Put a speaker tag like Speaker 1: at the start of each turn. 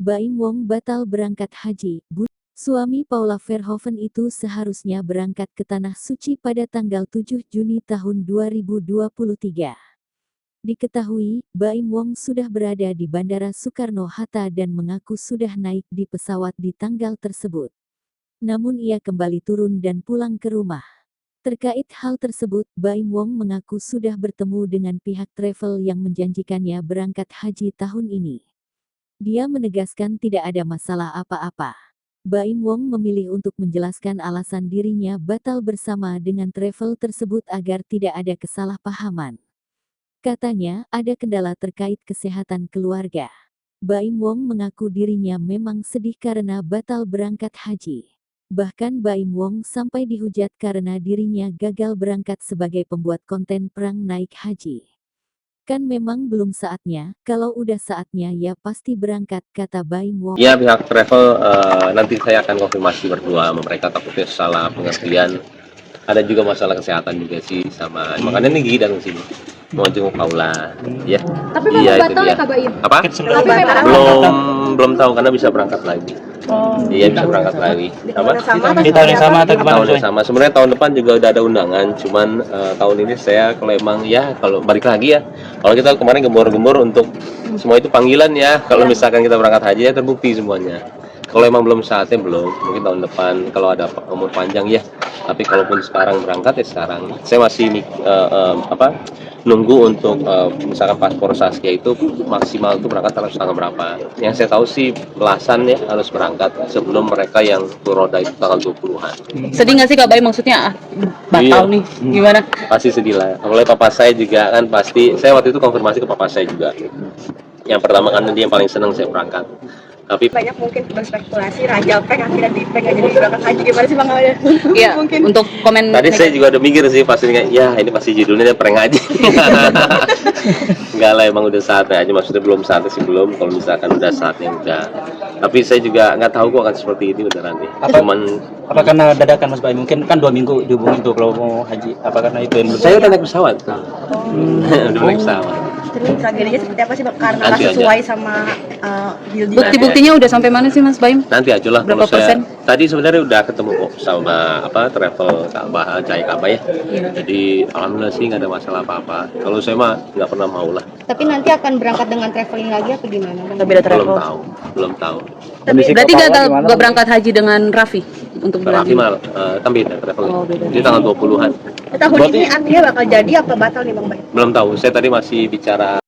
Speaker 1: Baim Wong batal berangkat haji. Suami Paula Verhoeven itu seharusnya berangkat ke Tanah Suci pada tanggal 7 Juni tahun 2023. Diketahui, Baim Wong sudah berada di Bandara Soekarno-Hatta dan mengaku sudah naik di pesawat di tanggal tersebut. Namun ia kembali turun dan pulang ke rumah. Terkait hal tersebut, Baim Wong mengaku sudah bertemu dengan pihak travel yang menjanjikannya berangkat haji tahun ini. Dia menegaskan tidak ada masalah apa-apa. Baim Wong memilih untuk menjelaskan alasan dirinya batal bersama dengan travel tersebut agar tidak ada kesalahpahaman. Katanya, ada kendala terkait kesehatan keluarga. Baim Wong mengaku dirinya memang sedih karena batal berangkat haji. Bahkan Baim Wong sampai dihujat karena dirinya gagal berangkat sebagai pembuat konten perang naik haji. Kan memang belum saatnya, kalau udah saatnya ya pasti berangkat, kata Baim Wong.
Speaker 2: Ya, pihak travel nanti saya akan konfirmasi berdua sama mereka, takutnya salah pengertian. Ada juga masalah kesehatan juga sih, sama makanya nih Gigi datang sini mau jenguk Paula. Ya.
Speaker 3: Tapi memang batal ya Kak Baim?
Speaker 2: Apa?
Speaker 3: Tapi memang
Speaker 2: Belum tahu karena bisa berangkat lagi. Iya, bisa berangkat lagi. Apa?
Speaker 4: Di tahun yang sama atau gimana?
Speaker 2: Tahun yang sama. Sebenarnya tahun depan juga udah ada undangan, cuman tahun ini saya kalau emang ya kalau balik lagi ya. Kalau kita kemarin gembor-gembor untuk semua itu panggilan ya. Kalau misalkan kita berangkat haji ya terbukti semuanya. Kalau emang belum saatnya belum, mungkin tahun depan kalau ada umur panjang ya. Tapi kalaupun sekarang berangkat ya sekarang. Saya masih nunggu untuk misalkan paspor Saskia itu maksimal itu berangkat harus tanggal berapa. Yang saya tahu sih belasan ya harus berangkat sebelum mereka yang roda itu tanggal 20-an.
Speaker 5: Sedih nggak sih Kak Baim, maksudnya batal nih, gimana?
Speaker 2: Pasti sedih lah. Oleh papa saya juga kan pasti, saya waktu itu konfirmasi ke papa saya juga. Yang pertama kan dia yang paling senang saya berangkat. Tapi
Speaker 3: banyak mungkin berspekulasi Raja Pek akhirnya di Pek jadi berangkat haji, gimana sih Bang Alda?
Speaker 5: Iya, untuk komen
Speaker 2: tadi saya juga udah mikir sih pasti kayak ya ini pasti judulnya prank aja. Enggak lah, emang udah saatnya aja, maksudnya belum saatnya sih belum, kalau misalkan udah saatnya udah. Tapi saya juga nggak tahu kok akan seperti ini beneran nih.
Speaker 4: Apa karena dadakan Mas Baim? Mungkin kan 2 minggu dihubungin tuh kalau mau haji. Apa karena itu yang
Speaker 2: saya udah naik pesawat. Udah naik pesawat.
Speaker 3: Terus tragedinya seperti apa sih Bang? Karena nggak sesuai sama
Speaker 5: bukti-buktinya udah sampai mana sih Mas Baim?
Speaker 2: Nanti aja lah.
Speaker 5: Berapa persen?
Speaker 2: Tadi sebenarnya udah ketemu kok sama travel Ka'bah, Jaya Ka'bah ya. Jadi alhamdulillah sih nggak ada masalah apa-apa. Kalau saya mah nggak pernah mau lah.
Speaker 3: Tapi nanti akan berangkat dengan traveling lagi apa gimana?
Speaker 5: Beda travel.
Speaker 2: Belum tahu.
Speaker 5: Berarti nggak berangkat haji dengan Raffi untuk bulan
Speaker 2: Raffi
Speaker 5: ini?
Speaker 2: mal, kan beda travel.
Speaker 5: beda.
Speaker 2: Jadi tanggal 20-an.
Speaker 3: Tahun ini artinya bakal jadi apa batal nih Bang Baim?
Speaker 2: Belum tahu. Saya tadi masih bicara